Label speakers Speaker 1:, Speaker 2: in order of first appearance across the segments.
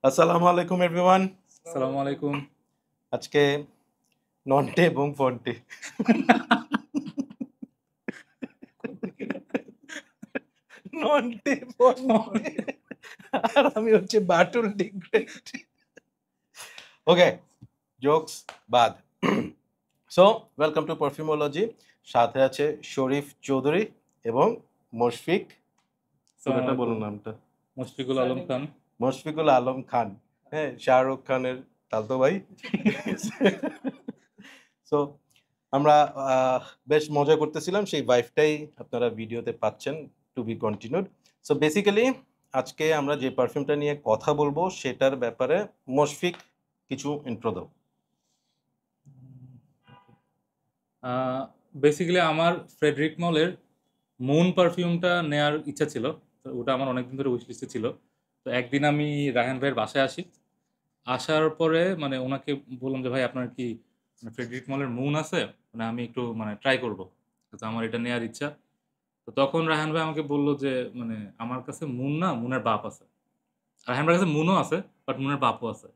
Speaker 1: আসসালামু আলাইকুম এভরিওয়ান।
Speaker 2: আসসালামু আলাইকুম।
Speaker 1: আজকে নন্টে এবং ফন্টে নন্টে ফন্টে আর আমি হচ্ছে বাটুল ডিগ্রেড। ওকে, জোকস বাদ। So welcome to পারফিউমোলজি। সাথে আছে শরীফ চৌধুরী এবং মুশফিক। পুরোটা বলুন নামটা।
Speaker 2: মুশফিকুল আলম খান।
Speaker 1: মুশফিকুল আলম খান, হ্যাঁ, শাহরুখ খানের তালতো ভাই। সো আমরা বেশ মজা করতেছিলাম, সেই ভাইবটাই আপনারা ভিডিওতে পাচ্ছেন, to be continued. So basically আজকে আমরা যে পারফিউমটা নিয়ে কথা বলবো সেটার ব্যাপারে মুশফিক কিছু ইন্ট্রো দাও।
Speaker 2: বেসিক্যালি আমার ফ্রেডরিক মলের মুন পারফিউমটা নেয়ার ইচ্ছা ছিল, তো ওটা আমার অনেকদিন ধরে উইশ লিস্টে ছিল। তো একদিন আমি রায়হান ভাইয়ের বাসায় আসি, আসার পরে মানে ওনাকে বললাম যে ভাই আপনার কি ফ্রেডরিক মলের মুন আছে, মানে আমি একটু মানে ট্রাই করবো, তো আমার এটা নেওয়ার ইচ্ছা। তো তখন রায়হান ভাই আমাকে বললো যে মানে আমার কাছে মুন না, মুনের বাপ আছে। রায়হান ভাইয়ের কাছে মুনও আছে, বাট মুনের বাপও আছে।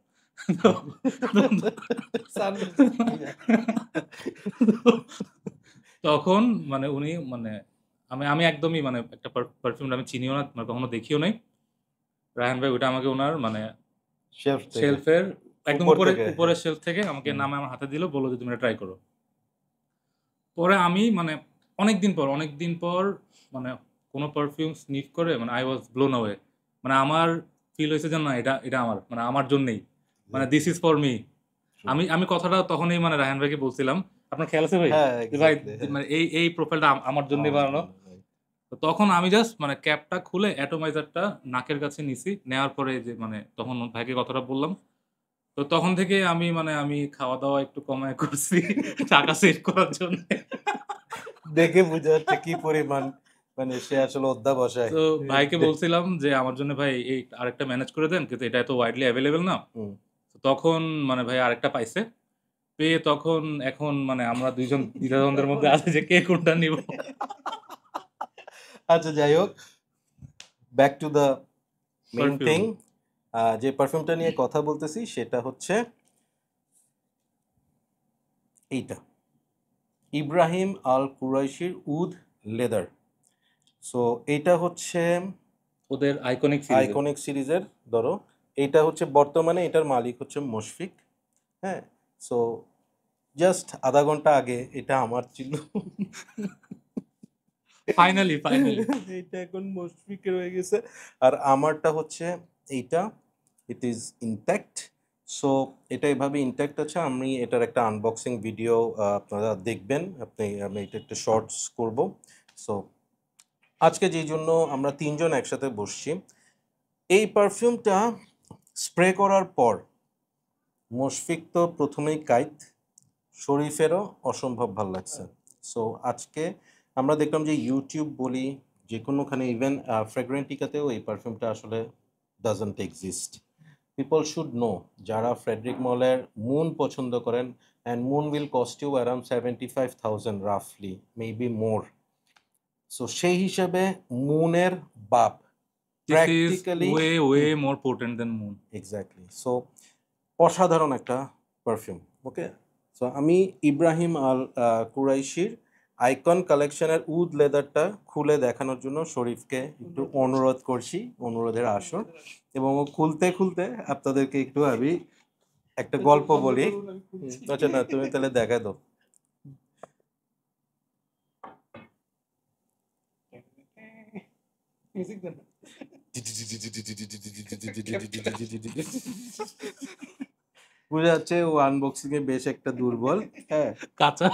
Speaker 2: তখন মানে উনি মানে আমি আমি একদমই মানে একটা পারফিউম আমি চিনিও না, মানে কখনো দেখিও নাই। রায়হান ভাই ওটা আমাকে ওনার মানে শেলফের একদম উপরের শেলফ থেকে আমাকে নামে আমার হাতে দিল, বললো যে তুমি এটা ট্রাই করো। পরে আমি মানে অনেকদিন পর মানে কোনো পারফিউম স্নিফ করে মানে আই ওয়াজ ব্লোন অ্যাওয়ে। মানে আমার ফিল হয়েছে যে না এটা এটা আমার মানে আমার জন্যই, মানে দিস ইজ ফর মি। আমি কথাটা তখনই মানে রায়হান ভাইকে বলছিলাম, আপনার খেয়াল আছে ভাই যে ভাই মানে এই প্রোফাইলটা আমার জন্যই বানানো। তো তখন আমি জাস্ট মানে ক্যাপটা খুলে অ্যাটোমাইজারটা নাকের কাছে নিছি, নেওয়ার পরে যে মানে তখন ভাইকে কথাটা বললাম। তো তখন থেকে আমি খাওয়া দাওয়া একটু কমায় করছি টাকা সেভ করার জন্য।
Speaker 1: দেখে বোঝা যাচ্ছে কি পরিমাণ মানে সে আসলে অধ্যাবসায়।
Speaker 2: তো ভাইকে বলছিলাম যে আমার জন্য ভাই এই আরেকটা ম্যানেজ করে দেন, কিন্তু এটা এত ওয়াইডলি অ্যাভেলেবেল না। তখন মানে ভাই আরেকটা পাইছে, পেয়ে তখন এখন মানে আমরা দুইজন দ্বিধাদ্বন্দ্বের মধ্যে আছে যে কে কোনটা নিব।
Speaker 1: আচ্ছা, যাই হোক, back to the main thing. যে পারফিউমটা নিয়ে কথা বলতেছি সেটা হচ্ছে এইটা, ইব্রাহিম আল কুরাইশির উদ লেদার। সো এইটা হচ্ছে
Speaker 2: ওদের
Speaker 1: আইকনিক সিরিজের। ধরো এইটা হচ্ছে বর্তমানে এটার মালিক হচ্ছে মুশফিক, হ্যাঁ। সো জাস্ট আধা ঘন্টা আগে এটা আমার ছিল,
Speaker 2: ফাইনালি
Speaker 1: এইটা এখন মুশফিকের হয়ে গেছে। আর আমারটা হচ্ছে এইটা, ইট ইজ ইনট্যাক্ট। সো এটা এভাবে ইনট্যাক্ট আছে। আমি এটার একটা আনবক্সিং ভিডিও আপনারা দেখবেন, আমি এটা একটা শর্টস করব। সো আজকে যেই জন্য আমরা তিনজন একসাথে বসছি, এই পারফিউমটা স্প্রে করার পর মুশফিক তো প্রথমেই কাইত, শরীফেরও অসম্ভব ভালো লাগছে। সো আজকে আমরা দেখলাম যে ইউটিউব বলি যে কোনোখানে, ইভেন ফ্র্যাগ্রেন্টিকাতেও এই পারফিউমটা আসলে doesn't exist. People should know, যারা ফ্রেডরিক মলের মুন পছন্দ করেন, and Moon will cost you around 75,000 রাফলি, মেবি মোর। সো সেই হিসাবে মুনের বাপ practically
Speaker 2: way more potent than Moon.
Speaker 1: Exactly. So অসাধারণ একটা পারফিউম। ওকে, সো আমি ইব্রাহিম আল কুরাইশির আইকন কালেকশনের উড লেদারটা খুলে দেখানোর জন্য শরীফকে একটু অনুরোধ করছি, অনুরোধের আসর। এবং ও খুলতে খুলতে আপনাদেরকে একটু আমি একটা গল্প বলি। আচ্ছা না, তুমি তাহলে দেখা দাও। বুঝা যাচ্ছে ও আনবক্সিং এ বেশ একটা দুর্বল। হ্যাঁ,
Speaker 2: কাঁচা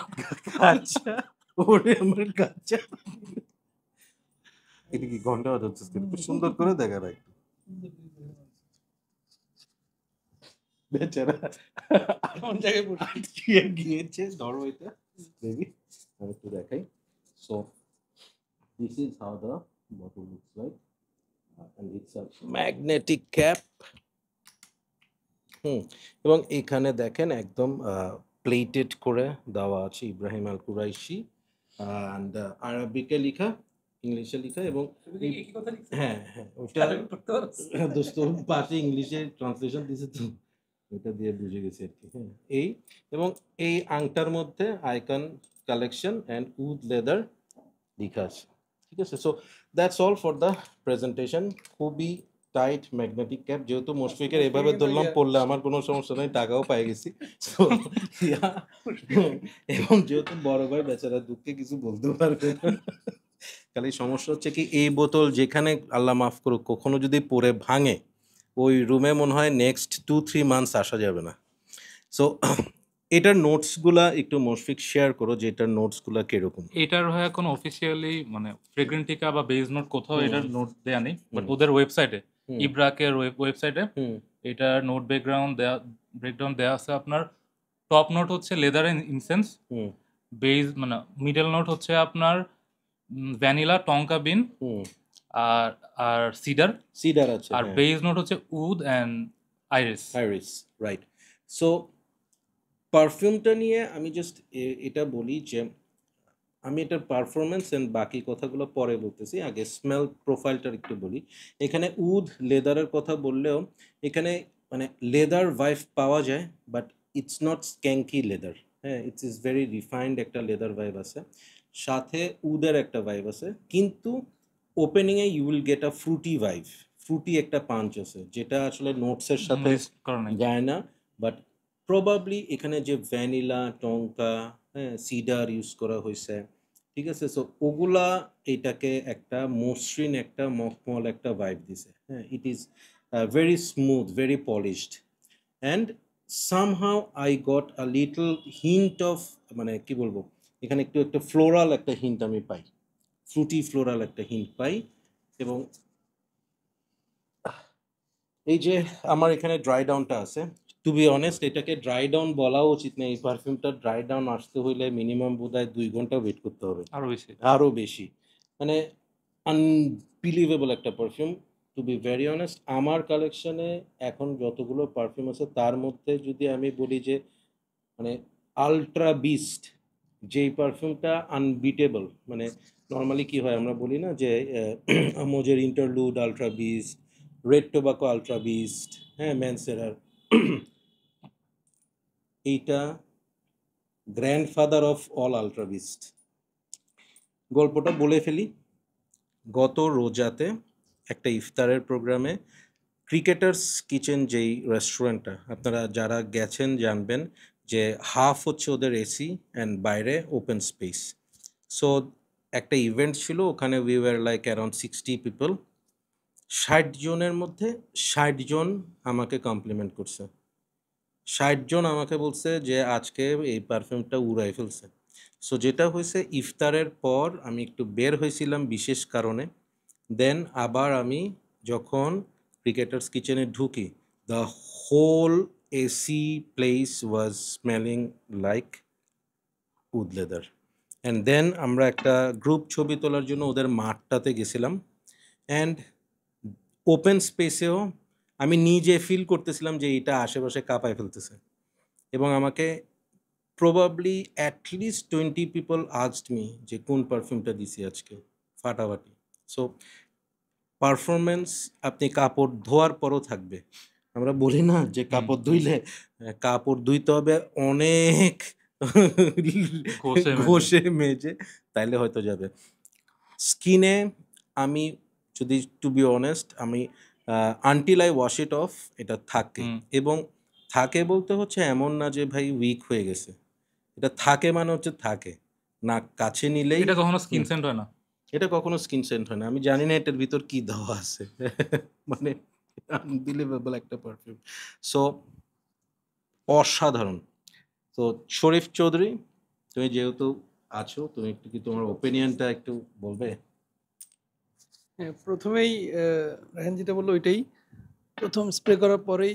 Speaker 1: কাঁচা, ওরে আমার কাঁচা। এটা কি ঘন্টা বাজাচ্ছে? একটু সুন্দর করে দেখা রাখ। বেচারা এমন জায়গায় আটকে গিয়েছে। ধরো এটা বেবি, আমি একটু দেখাই। So this is how the bottle looks like, and it's a magnetic cap. এবং এখানে দেখেন একদম প্লেটেড করে দেওয়া আছে ইব্রাহিম আল কুরাইশি, অ্যান্ড আরবিকে লেখা ইংলিশে লেখা এবং হ্যাঁ হ্যাঁ ওটা দোস্ত পাশে ইংলিশে ট্রান্সলেশন দিছে তো ওটা দিয়ে বুঝে গেছি আর কি। হ্যাঁ এই এবং এই আংটার মধ্যে icon collection and oud leather লেখা আছে, ঠিক আছে। So that's all for the presentation. খুবই টাইট ম্যাগনেটিক ক্যাপ, যেহেতু মুশফিকের এভাবে ধরলাম পড়লে আমার কোনো সমস্যা নেই, টাকাও পাই গেছি। So, yeah, এবং যেহেতু বড় ভাই বেচারা দুঃখে কিছু বলতে পারবে না। খালি সমস্যা হচ্ছে কি এই বোতল যেখানে আল্লাহ মাফ করুক কখনো যদি পড়ে ভাঙে ওই রুমে মনে হয় নেক্সট 2-3 মান্থস আসা যাবে না। সো এটার নোটসগুলা একটু মুশফিক শেয়ার করো যে এটার নোটসগুলা কিরকম।
Speaker 2: এটার হয়ে কোনো অফিসিয়ালি মানে ফ্রেগ্রেন্টিকা বা বেজ নোট কোথাও
Speaker 1: হুম।
Speaker 2: এটার নোট দেয়া নেই, বাট
Speaker 1: হুম।
Speaker 2: ওদের ওয়েবসাইটে
Speaker 1: হুম।
Speaker 2: ইব্রাকের ওয়েবসাইটে
Speaker 1: হুম।
Speaker 2: এটার নোট ব্রেকডাউন দেয়া আছে। আপনার টপ নোট হচ্ছে leather and incense,
Speaker 1: hmm.
Speaker 2: Base মানে মিডল নোট হচ্ছে আপনার ভ্যানিলা টঙ্কা বিন
Speaker 1: হুম।
Speaker 2: আর আর
Speaker 1: সিডার আছে,
Speaker 2: আর
Speaker 1: হ্যাঁ।
Speaker 2: বেজ নোট হচ্ছে wood and iris.
Speaker 1: Iris, right. So পারফিউমটা নিয়ে আমি জাস্ট এটা বলি যে আমি এটার পারফরমেন্স অ্যান্ড বাকি কথাগুলো পরে বলতেছি, আগে স্মেল প্রোফাইলটার একটু বলি। এখানে উড লেদারের কথা বললেও এখানে মানে লেদার ভাইব পাওয়া যায়, but it's not skanky leather. হ্যাঁ, ইটস ইজ ভেরি রিফাইন্ড একটা লেদার ভাইব আছে, সাথে উডের একটা ভাইব আছে, কিন্তু ওপেনিংয়ে you will get a fruity vibe, fruity একটা পাঞ্চ আছে যেটা আসলে নোটসের সাথে যায় না। বাট প্রবাবলি এখানে যে ভ্যানিলা টঙ্কা, হ্যাঁ, সিডার ইউজ করা হয়েছে, ঠিক আছে। সো ওগুলা এটাকে একটা মসৃণ একটা মখমল একটা ভাইব দিছে। হ্যাঁ, it is very smooth, very polished, and somehow I got a little hint of, মানে কি বলবো, এখানে একটু একটা ফ্লোরাল একটা হিন্ট আমি পাই, ফ্রুটি ফ্লোরাল একটা হিন্ট পাই। এবং এই যে আমার এখানে ড্রাই ডাউনটা আছে, টু বি অনেস্ট এটাকে ড্রাই ডাউন বলা উচিত না, এই পারফিউমটা ড্রাই ডাউন আসতে হইলে মিনিমাম বোধহয় 2 ঘন্টা ওয়েট করতে হবে, আরও বেশি। মানে আনবিলিভেবল একটা perfume, to be very honest. আমার কালেকশনে এখন যতগুলো পারফিউম আছে তার মধ্যে যদি আমি বলি যে মানে আলট্রা বিস্ট যেই পারফিউমটা আনবিটেবল, মানে নর্মালি কি হয় আমরা বলি না যে মোজের Interlude ultra beast, Red Tobacco ultra beast, হ্যাঁ, ম্যানসেরার, এইটা grandfather of all ultra beast. গল্পটা বলে ফেলি। গত রোজাতে একটা ইফতারের প্রোগ্রামে ক্রিকেটার্স কিচেন যেই রেস্টুরেন্টটা, আপনারা যারা গেছেন জানবেন যে হাফ হচ্ছে ওদের এসি অ্যান্ড বাইরে ওপেন স্পেস। সো একটা ইভেন্ট ছিল ওখানে, we were like around 60 people. 60 জনের মধ্যে 60 জন আমাকে কমপ্লিমেন্ট করছে, 60 জন আমাকে বলছে যে আজকে এই পারফিউমটা উড়াই ফেলছে। সো যেটা হয়েছে, ইফতারের পর আমি একটু বের হয়েছিলাম বিশেষ কারণে, দেন আবার আমি যখন ক্রিকেটার্স কিচেনে ঢুকি, the whole AC place was smelling like oud leather. And then আমরা একটা গ্রুপ ছবি তোলার জন্য ওদের মাঠটাতে গেছিলাম, অ্যান্ড ওপেন স্পেসেও আমি নিজে ফিল করতেছিলাম যে এটা আশেপাশে কাঁপায় ফেলতেছে। এবং আমাকে probably at least 20 people asked me যে কোন পারফিউমটা দিছি আজকে, ফাটাফাটি। সো পারফরমেন্স আপনি কাপড় ধোয়ার পরও থাকবে। আমরা বলি না যে কাপড় ধুইলে কাপড় ধুইতে হবে অনেক ঘষে মেজে, তাইলে হয়তো যাবে। স্কিনে আমি যদি টু বি অনেস্ট আমি until I wash it off এটা থাকে, এবং থাকে বলতে হচ্ছে এমন না যে ভাই উইক হয়ে গেছে, এটা থাকে মানে হচ্ছে থাকে না, কাছে নিলেই
Speaker 2: এটা কখনো স্কিন সেন্ট হয় না,
Speaker 1: এটা কখনো স্কিন সেন্ট হয় না। আমি জানি না এটার ভিতর কি দেওয়া আছে, মানে আনবিলিভেবল একটা পারফিউম। সো অসাধারণ। তো শরীফ চৌধুরী, তুমি যেহেতু আছো, তুমি একটু কি তোমার ওপিনিয়নটা একটু বলবে?
Speaker 3: হ্যাঁ, প্রথমেই রায়হান যেটা বললো ওইটাই, প্রথম স্প্রে করার পরেই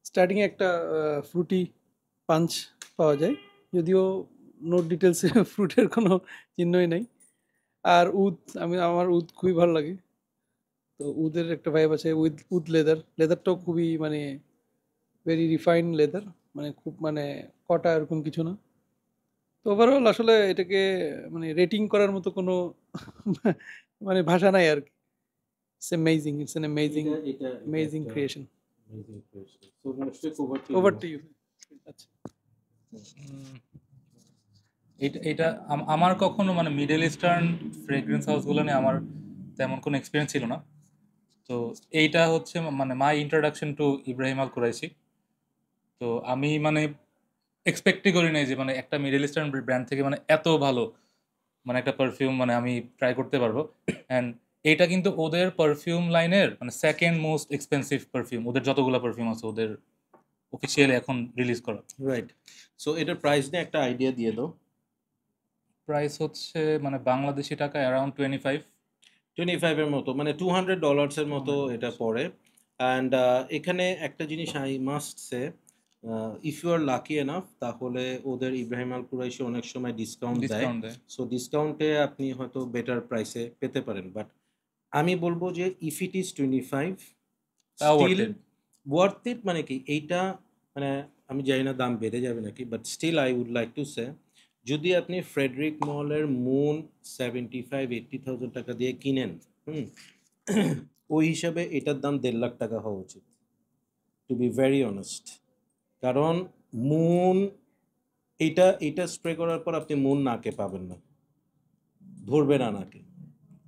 Speaker 3: স্টার্টিংয়ে একটা ফ্রুটি পাঞ্চ পাওয়া যায়, যদিও নোট ডিটেলসে ফ্রুটের কোনো চিহ্নই নাই। আর আমার উদ খুবই ভালো লাগে, তো উদের একটা ভাইব আছে, উদ লেদারটাও খুবই মানে ভেরি রিফাইন্ড লেদার, মানে খুব মানে কটা এরকম কিছু না। তো ওভারঅল আসলে এটাকে মানে রেটিং করার মতো কোনো মানে ভাষা নাই আর কি। It's amazing, it's an amazing amazing creation. Over to you. আচ্ছা,
Speaker 2: উম, এটা আমার কখনো মানে মিডল ইস্টার্ন ফ্রেগ্রেন্স হাউসগুলো নিয়ে আমার তেমন কোনো এক্সপিরিয়েন্স ছিল না। তো এইটা হচ্ছে মানে মাই ইন্ট্রোডাকশন টু ইব্রাহিম আল কুরাইশি। তো আমি মানে এক্সপেক্টই করি নাই যে মানে একটা মিডল ইস্টার্ন ব্র্যান্ড থেকে মানে এত ভালো মানে একটা পারফিউম মানে আমি ট্রাই করতে পারবো। অ্যান্ড এইটা কিন্তু ওদের পারফিউম লাইনের মানে সেকেন্ড মোস্ট এক্সপেন্সিভ পারফিউম, ওদের যতগুলো পারফিউম আছে ওদের অফিসিয়ালি এখন রিলিজ করা।
Speaker 1: রাইট। সো এটার প্রাইস নিয়ে একটা আইডিয়া দিয়ে দাও।
Speaker 2: প্রাইস হচ্ছে মানে বাংলাদেশি টাকা অ্যারাউন্ড
Speaker 1: 25 এর মতো, মানে $200 মতো এটা পড়ে। অ্যান্ড এখানে একটা জিনিস I must say, if you are lucky enough তাহলে ওদের ইব্রাহিম আল কুরাইশি অনেক সময় ডিসকাউন্ট দেয়।
Speaker 2: ডিসকাউন্ট দেয়।
Speaker 1: সো ডিসকাউন্টে আপনি হয়তো বেটার প্রাইসে পেতে পারেন, বাট আমি বলবো যে ইফ ইট ইজ 25
Speaker 2: তাও worth
Speaker 1: still
Speaker 2: it।
Speaker 1: Worth it. মানে কি এইটা মানে আমি জানি না দাম বেড়ে যাবে নাকি, but still I would like to say যদি আপনি ফ্রেডরিক মলের মুন 75-80,000 টাকা দিয়ে কিনেন, ওই হিসাবে এটার দাম 1.5 লাখ টাকা হওয়া উচিত, টু বি ভেরি অনেস্ট। কারণ মুন এটা স্প্রে করার পর আপনি মুন নাকে পাবেন না, ধরবে না নাকে।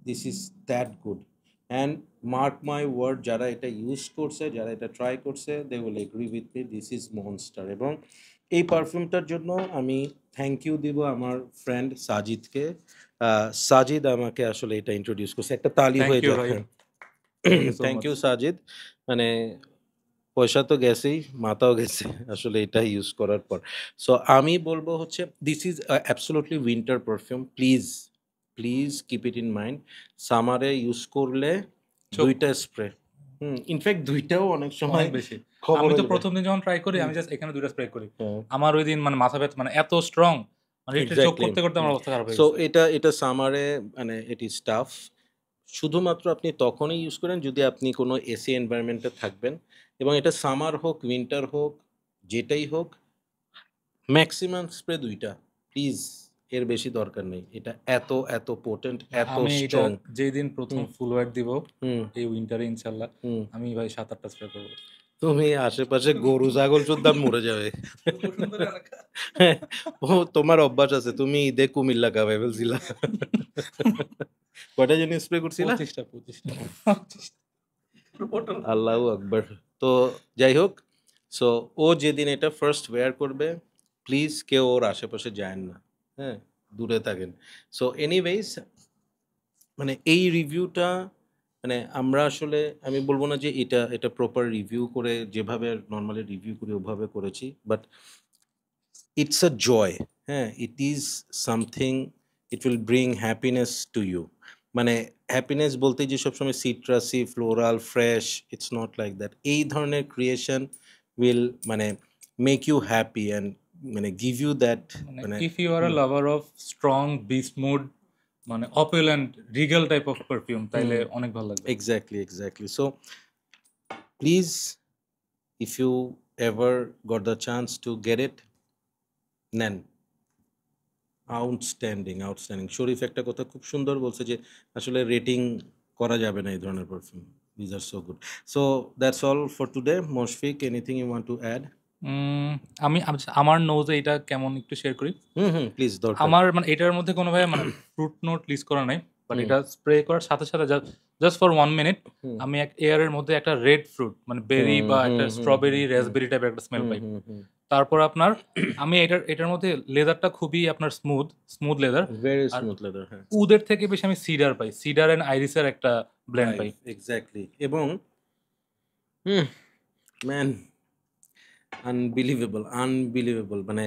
Speaker 1: This is that good. And mark my word, যারা এটা ইউজ করছে, যারা এটা ট্রাই করছে, they will agree with me, this is monster. এবং এই পারফিউমটার জন্য আমি থ্যাংক ইউ দিব আমার ফ্রেন্ড সাজিদকে। সাজিদ আমাকে আসলে এটা ইন্ট্রোডিউস করছে, একটা তালি
Speaker 2: Thank
Speaker 1: হয়ে
Speaker 2: you,
Speaker 1: যায়।
Speaker 2: Rahim. Thank you so
Speaker 1: thank you
Speaker 2: much.
Speaker 1: Sajid. মানে পয়সা তো গেছেই, মাথাও গেছে আসলে এটা ইউজ করার পর। সো আমি বলবো হচ্ছে this is absolutely winter perfume. Please please keep it in mind, সামারে ইউজ করলে
Speaker 2: চোখ
Speaker 1: 2টা স্প্রে, ইনফ্যাক্ট 2টাও অনেক সময়
Speaker 2: অনেক বেশি।
Speaker 1: খবর
Speaker 2: আমি তো
Speaker 1: হয়ে যায়।
Speaker 2: প্রথম দিন যখন ট্রাই করি আমি জাস্ট এখানে 2টা স্প্রে করি। আমার ওই দিন মানে মাথা ব্যথা মানে এত স্ট্রং, মানে লিটারালি চোখ
Speaker 1: এক্স্যাক্টলি।
Speaker 2: করতে করতে আমার অবস্থা খারাপ হয়ে
Speaker 1: সো
Speaker 2: গেছে।
Speaker 1: এটা সামারে মানে ইট ইজ টাফ। শুধুমাত্র আপনি তখনই ইউজ করেন যদি আপনি কোনো এসি এনভায়রনমেন্টে থাকবেন, এবং এটা সামার হোক উইন্টার হোক যেটাই হোক, ম্যাক্সিমাম স্প্রে 2টা, প্লিজ, এর বেশি দরকার নেই। এটা এত এত পোটেন্ট, এত
Speaker 2: আমি এটা
Speaker 1: স্ট্রং।
Speaker 2: যেই দিন প্রথম ফুল ওয়েট দিব
Speaker 1: হুম
Speaker 2: এই উইন্টারে ইনশাল্লাহ
Speaker 1: হুম
Speaker 2: আমি ভাই 7-8টা স্প্রে করবো।
Speaker 1: তুমি আশেপাশে গরু ছাগল চোদ্দা মরে যাবে। ও তোমার অভ্যাস আছে, তুমি ঈদে কুমিল্লা কাবাই ফেলছিলা। কয়টা জিনিস স্প্রে করছিলা?
Speaker 2: 25টা।
Speaker 1: আল্লাহু আকবার। তো যাই হোক, সো ও যেদিন এটা ফার্স্ট ওয়্যার করবে, প্লিজ কেউ ওর আশেপাশে যায়েন না, হ্যাঁ, দূরে থাকেন। সো এনিওয়েজ, মানে এই রিভিউটা মানে আমরা আসলে আমি বলবো না যে এটা প্রপার রিভিউ করে যেভাবে নর্মালি রিভিউ করি ওভাবে করেছি, বাট ইটস আ জয়। হ্যাঁ, it is something, it will bring happiness to you. মানে হ্যাপিনেস বলতে যে সবসময় citrusy floral fresh, it's not like that. এই ধরনের ক্রিয়েশন উইল মানে মেক ইউ হ্যাপি অ্যান্ড মানে গিভ ইউ দ্যাট
Speaker 2: মানে
Speaker 1: মানে
Speaker 2: if you are a lover of strong beast mood মানে opulent regal type of perfume তাইলে অনেক ভালো লাগবে।
Speaker 1: Exactly. So please, if you ever got the chance to get it, নেন। Outstanding. শরীফ একটা কথা খুব সুন্দর বলছে যে আসলে রেটিং করা যাবে না এই ধরনের perfume, these are so good. So that's all for today. Mushfiq, anything you want to add?
Speaker 2: আমি আমার নোজে এটা কেমন একটু শেয়ার করি।
Speaker 1: প্লিজ, দরকার।
Speaker 2: আমার মানে এটার মধ্যে কোনোভাবে মানে ফ্রুট নোট লিস্ট করা নাই, বাট এটা স্প্রে করার সাথে সাথে জাস্ট ফর 1 মিনিট আমি এক এয়ারের মধ্যে একটা রেড ফ্রুট মানে বেরি বা একটা স্ট্রবেরি রেসবেরি টাইপের একটা স্মেল পাই। তারপর আপনার আমি এটার মধ্যে লেদারটা খুবই আপনার স্মুথ লেদার,
Speaker 1: ভেরি
Speaker 2: আর
Speaker 1: স্মুথ লেদার। হ্যাঁ,
Speaker 2: উদের থেকে বেশি আমি সিডার পাই, সিডার এন্ড আইরিসের একটা ব্লেন্ড পাই।
Speaker 1: এক্স্যাক্টলি। এবং ম্যান, আনবিলিভেবল মানে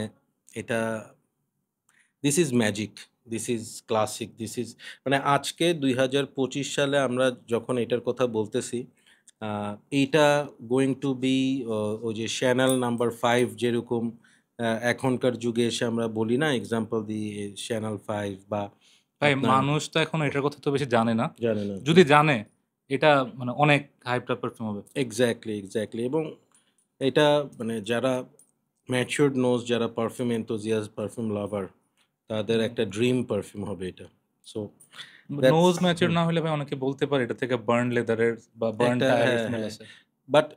Speaker 1: এটা, this is magic, this is classic, this is মানে আজকে 2025 সালে আমরা যখন এটার কথা বলতেছি, এইটা গোয়িং টু বি ওই যে শ্যানেল নাম্বার 5 যেরকম এখনকার যুগে এসে আমরা বলি না, এক্সাম্পল দি শ্যানেল 5 বা
Speaker 2: ভাই
Speaker 1: আপনার
Speaker 2: মানুষ তো এখন এটার কথা তো বেশি জানে না,
Speaker 1: জানে না।
Speaker 2: যদি জানে এটা মানে অনেক হাইপড আপ পারফিউম হবে।
Speaker 1: এক্স্যাক্টলি। এবং এটা মানে যারা ম্যাচিউরড নোজ, যারা পারফিউম এনথুজিয়াস্ট, পারফিউম লাভার, তাদের একটা ড্রিম পারফিউম হবে এটা। সো That's-
Speaker 2: নোজ ম্যাচিউর না হলে ভাই অনেকে বলতে পারে এটা থেকে বার্ন লেদারের বা বার্ন
Speaker 1: একটা
Speaker 2: টায়ারের
Speaker 1: হ্যাঁ,
Speaker 2: স্মেল
Speaker 1: হ্যাঁ।
Speaker 2: আছে।
Speaker 1: বাট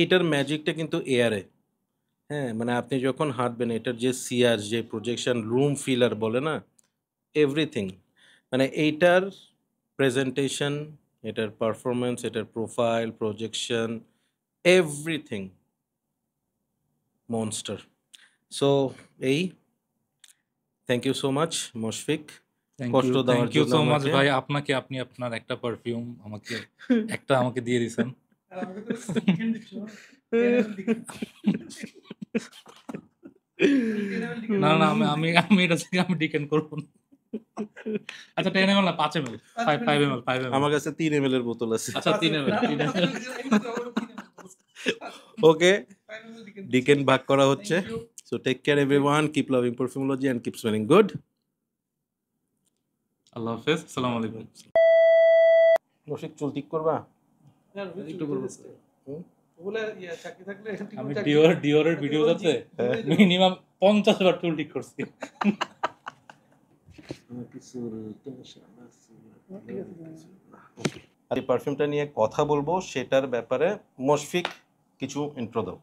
Speaker 1: এটার ম্যাজিকটা কিন্তু এয়ারে। হ্যাঁ, মানে আপনি যখন হাঁটবেন এটার যে সিয়ার, যে প্রজেকশন, রুম ফিলার বলে না, এভরিথিং, মানে এইটার প্রেজেন্টেশন, এটার পারফরমেন্স, এটার profile, projection, everything monster. So এই thank you so much Mushfiq, কষ্ট দেওয়ার
Speaker 2: থ্যাংক ইউ
Speaker 1: জন্য
Speaker 2: সো মাচ
Speaker 1: আমাকে।
Speaker 2: ভাই, আপনাকে আপনি আপনার একটা পারফিউম আমাকে একটা আমাকে দিয়ে দিছেন। না না আমি আমি আমি এটা থেকে আমি ডিকেন করবো না। আচ্ছা 10 ml না 5 ml, 5 ml, 5 ml।
Speaker 1: আমার কাছে 3 ml এর বোতল আছে।
Speaker 2: আচ্ছা 3 ml, 3 ml।
Speaker 1: ওকে, ডিকেন ভাগ করা হচ্ছে। So take care everyone, keep loving perfumology and keep smelling good.
Speaker 2: আল্লাহ হাফেজ, আসসালামু আলাইকুম।
Speaker 1: রসিক চুল ঠিক করবা?
Speaker 3: একটু করবো ওগুলা চাকরি থাকলে
Speaker 2: আমি ডিওরের ভিডিও যাচ্ছে মিনিমাম 50 বার চুল ঠিক করছি।
Speaker 1: আর এই পারফিউমটা নিয়ে কথা বলবো সেটার ব্যাপারে মুশফিক কিছু ইন্ট্রো দাও।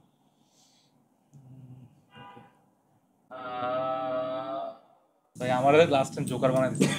Speaker 2: ভাই আমার লাস্ট টাইম জোকার বানাই দিচ্ছে।